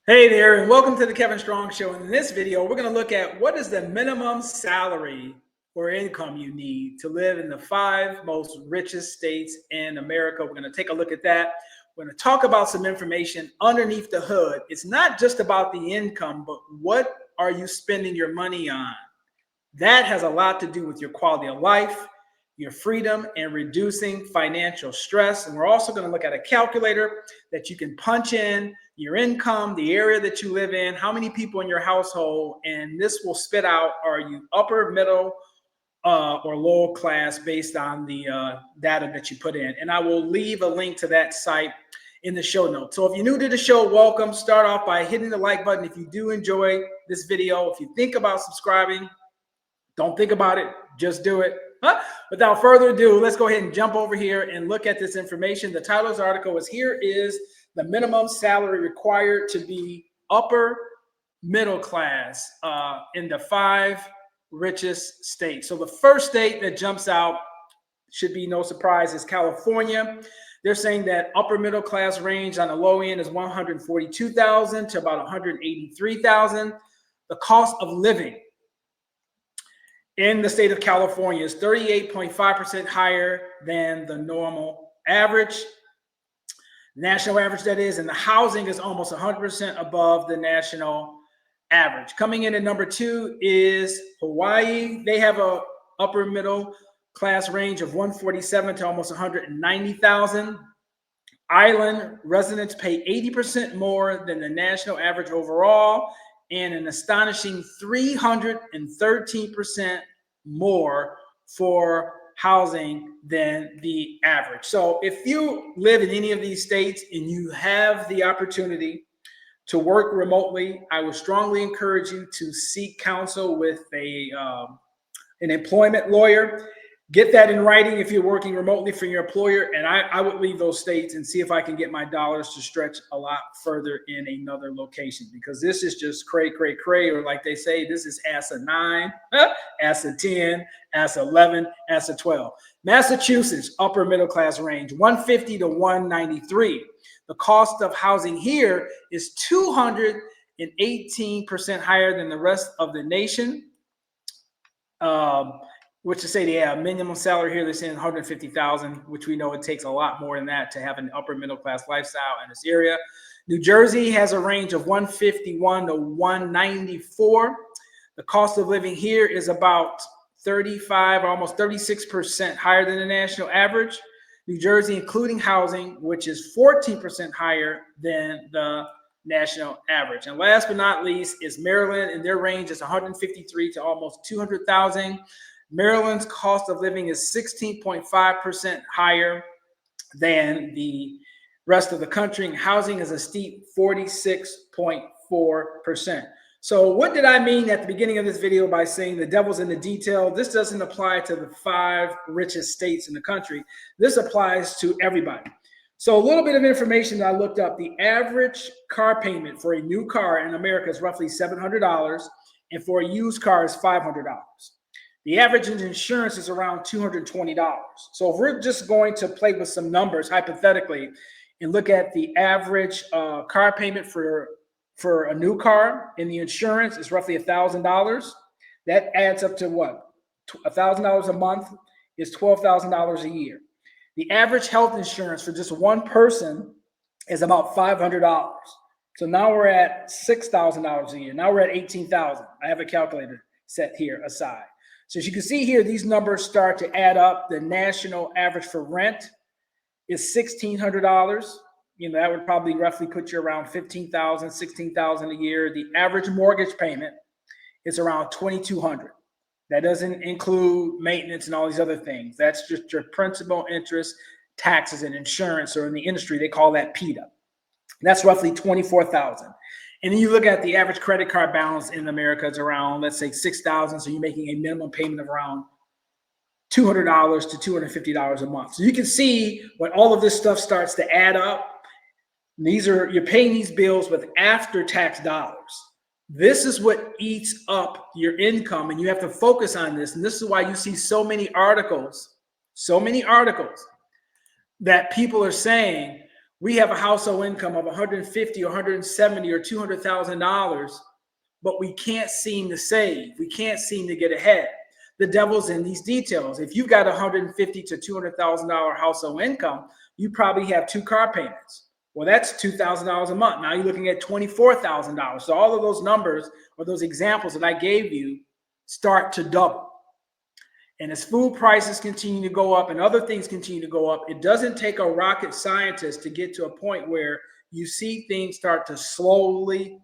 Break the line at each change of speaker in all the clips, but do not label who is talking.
Hey there, and welcome to the Kevin Strong Show. In this video, we're going to look at what is the minimum salary or income you need to live in the 5 most richest states in America. We're going to take a look at that. We're going to talk about some information underneath the hood. It's not just about the income, but what are you spending your money on? That has a lot to do with your quality of life, your freedom, and reducing financial stress. And we're also going to look at a calculator that you can punch in your income, the area that you live in, how many people in your household, and this will spit out, are you upper, middle, or lower class based on the data that you put in. And I will leave a link to that site in the show notes. So if you're new to the show, welcome. Start off by hitting the like button if you do enjoy this video. If you think about subscribing, don't think about it, just do it. Without further ado, let's go ahead and jump over here and look at this information. The title of the article is Here is the minimum salary required to be upper middle class in the 5 richest states. So the first state that jumps out, should be no surprise, is California. They're saying that upper middle class range on the low end is $142,000 to about $183,000. The cost of living in the state of California is 38.5% higher than the normal average, national average that is, and the housing is almost 100% above the national average. Coming in at number 2 is Hawaii. They have a upper middle class range of 147 to almost 190,000. Island residents pay 80% more than the national average overall, and an astonishing 313% more for housing than the average. So if you live in any of these states and you have the opportunity to work remotely, I would strongly encourage you to seek counsel with an employment lawyer. Get that in writing if you're working remotely for your employer. And I would leave those states and see if I can get my dollars to stretch a lot further in another location, because this is just cray, or like they say, this is ass a 9, ass a 10, ass 11, ass a 12. Massachusetts, upper middle class range, 150 to 193. The cost of housing here is 218% higher than the rest of the nation. Which to say they have minimum salary here, they're saying $150,000, which we know it takes a lot more than that to have an upper middle class lifestyle in this area. New Jersey has a range of 151 to 194. The cost of living here is about 35, almost 36% higher than the national average. New Jersey, including housing, which is 14% higher than the national average. And last but not least is Maryland, and their range is 153 to almost 200,000. Maryland's cost of living is 16.5% higher than the rest of the country, and housing is a steep 46.4%. So what did I mean at the beginning of this video by saying the devil's in the detail? This doesn't apply to the 5 richest states in the country. This applies to everybody. So a little bit of information that I looked up. The average car payment for a new car in America is roughly $700, and for a used car is $500. The average insurance is around $220. So if we're just going to play with some numbers hypothetically and look at the average car payment for a new car, and the insurance is roughly $1,000, that adds up to what? $1,000 a month is $12,000 a year. The average health insurance for just one person is about $500. So now we're at $6,000 a year. Now we're at $18,000. I have a calculator set here aside. So as you can see here, these numbers start to add up. The national average for rent is $1,600. You know, that would probably roughly put you around $15,000, $16,000 a year. The average mortgage payment is around $2,200. That doesn't include maintenance and all these other things. That's just your principal, interest, taxes, and insurance, or in the industry, they call that PITA. That's roughly $24,000. And then you look at the average credit card balance in America is around, let's say, $6,000. So you're making a minimum payment of around $200 to $250 a month. So you can see when all of this stuff starts to add up, you're paying these bills with after-tax dollars. This is what eats up your income, and you have to focus on this. And this is why you see so many articles that people are saying, We have a household income of 150 or 170 or $200,000, but we can't seem to save. We can't seem to get ahead. The devil's in these details. If you've got $150 to $200,000 household income, you probably have 2 car payments. Well, that's $2,000 a month. Now you're looking at $24,000. So all of those numbers or those examples that I gave you start to double. And as food prices continue to go up and other things continue to go up, it doesn't take a rocket scientist to get to a point where you see things start to slowly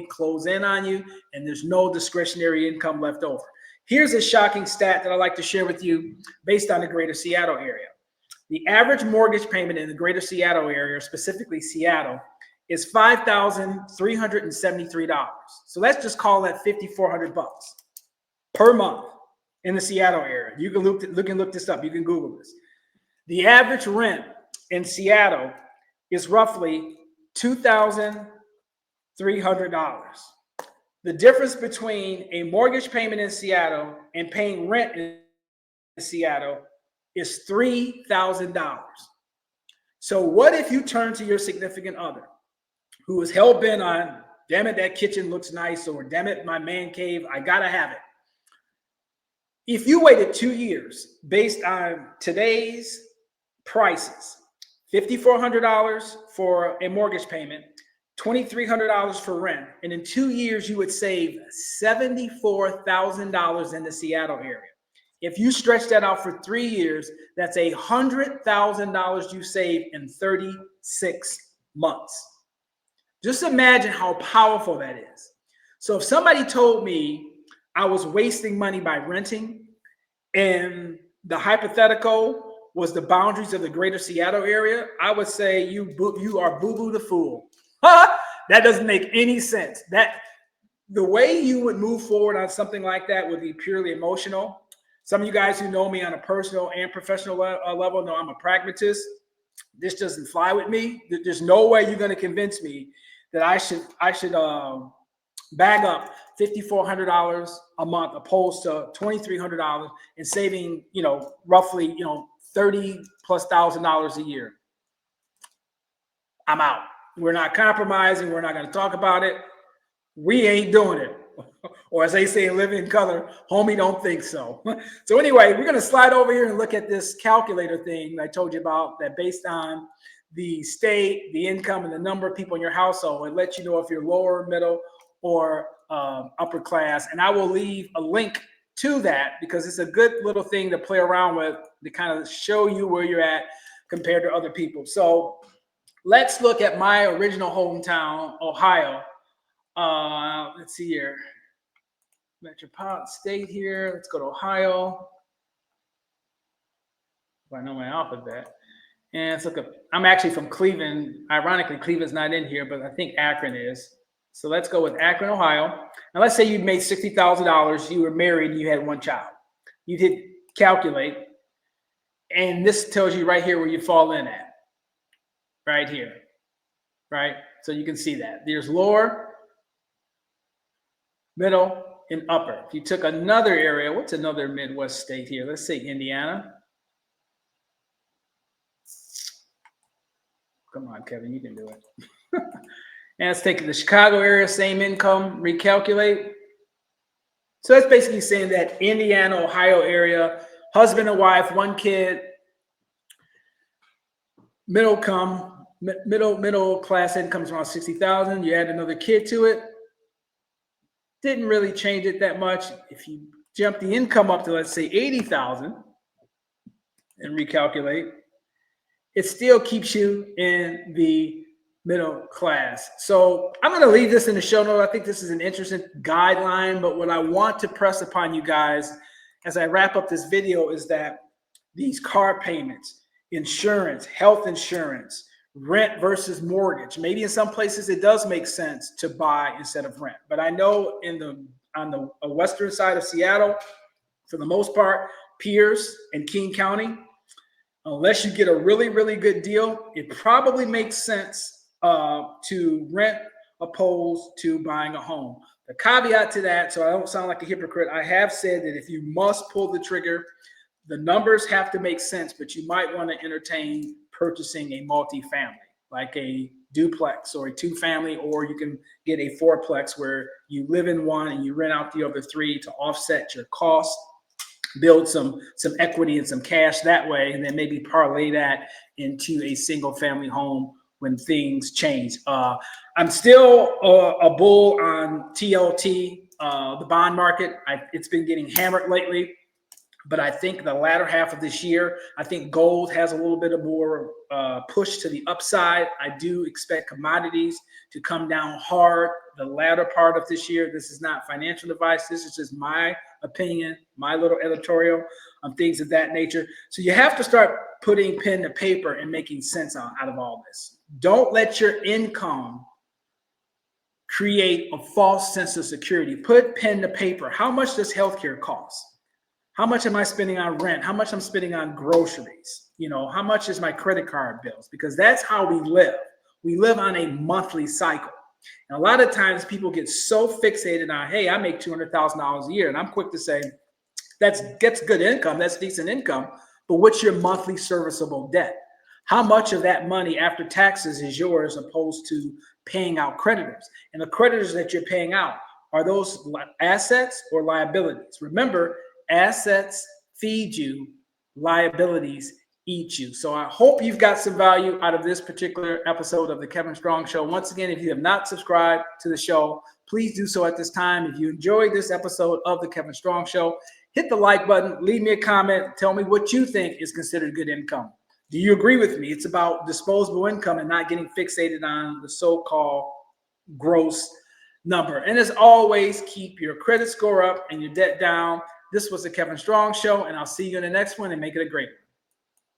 close in on you, and there's no discretionary income left over. Here's a shocking stat that I'd like to share with you based on the greater Seattle area. The average mortgage payment in the greater Seattle area, specifically Seattle, is $5,373. So let's just call that $5,400 per month in the Seattle area. You can look this up. You can Google this. The average rent in Seattle is roughly $2,300. The difference between a mortgage payment in Seattle and paying rent in Seattle is $3,000. So what if you turn to your significant other who is hell-bent on, damn it, that kitchen looks nice, or damn it, my man cave, I gotta have it. If you waited 2 years based on today's prices, $5,400 for a mortgage payment, $2,300 for rent, and in 2 years you would save $74,000 in the Seattle area. If you stretch that out for 3 years, that's $100,000 you save in 36 months. Just imagine how powerful that is. So if somebody told me I was wasting money by renting, and the hypothetical was the boundaries of the greater Seattle area, I would say you are boo-boo the fool. That doesn't make any sense. That the way you would move forward on something like that would be purely emotional. Some of you guys who know me on a personal and professional level know I'm a pragmatist. This doesn't fly with me. There's no way you're going to convince me that I should bag up $5,400 a month opposed to $2,300 and saving, roughly, $30,000+ a year. I'm out. We're not compromising. We're not going to talk about it. We ain't doing it. Or as they say in Living Color, homie, don't think so. So anyway, we're going to slide over here and look at this calculator thing I told you about, that based on the state, the income, and the number of people in your household, and let you know if you're lower, middle, or upper class. And I will leave a link to that because it's a good little thing to play around with to kind of show you where you're at compared to other people. So let's look at my original hometown, Ohio. Let's see here. Metropolitan state here. Let's go to Ohio. If I know my alphabet. And let's look up. I'm actually from Cleveland. Ironically, Cleveland's not in here, but I think Akron is. So let's go with Akron, Ohio. Now let's say you made $60,000. You were married and you had 1 child. You hit calculate. And this tells you right here where you fall in at. Right here. Right? So you can see that. There's lower, middle, and upper. If you took another area, what's another Midwest state here? Let's say Indiana. Come on, Kevin, you can do it. And let's take the Chicago area, same income, recalculate. So that's basically saying that Indiana, Ohio area, husband and wife, 1 kid, middle class income is around 60,000. You add another kid to it. Didn't really change it that much. If you jump the income up to, let's say, 80,000 and recalculate, it still keeps you in the middle class. So I'm going to leave this in the show note. I think this is an interesting guideline, but what I want to press upon you guys as I wrap up this video is that these car payments, insurance, health insurance, rent versus mortgage, maybe in some places it does make sense to buy instead of rent. But I know on the western side of Seattle, for the most part, Pierce and King County, unless you get a really, really good deal, it probably makes sense to rent opposed to buying a home. The caveat to that, so I don't sound like a hypocrite, I have said that if you must pull the trigger, the numbers have to make sense, but you might want to entertain purchasing a multifamily. like a duplex or a two-family, or you can get a fourplex where you live in one and you rent out the other three to offset your costs, build some equity and some cash that way, and then maybe parlay that into a single family home when things change. I'm still a bull on TLT, the bond market. It's been getting hammered lately, but I think the latter half of this year, I think gold has a little bit of more push to the upside. I do expect commodities to come down hard the latter part of this year. This is not financial advice. This is just my opinion, my little editorial on things of that nature. So you have to start putting pen to paper and making sense out of all this. Don't let your income create a false sense of security. Put pen to paper. How much does healthcare cost? How much am I spending on rent? How much I'm spending on groceries? You know, how much is my credit card bills? Because that's how we live. We live on a monthly cycle. And a lot of times people get so fixated on, hey, I make $200,000 a year. And I'm quick to say, that's good income. That's decent income. But what's your monthly serviceable debt? How much of that money after taxes is yours opposed to paying out creditors? And the creditors that you're paying out, are those assets or liabilities? Remember, assets feed you, liabilities eat you. So I hope you've got some value out of this particular episode of the Kevin Strong Show. Once again, if you have not subscribed to the show, please do so at this time. If you enjoyed this episode of the Kevin Strong Show, hit the like button, leave me a comment, tell me what you think is considered good income. Do you agree with me? It's about disposable income and not getting fixated on the so-called gross number. And as always, keep your credit score up and your debt down. This was the Kevin Strong Show, and I'll see you in the next one, and make it a great one.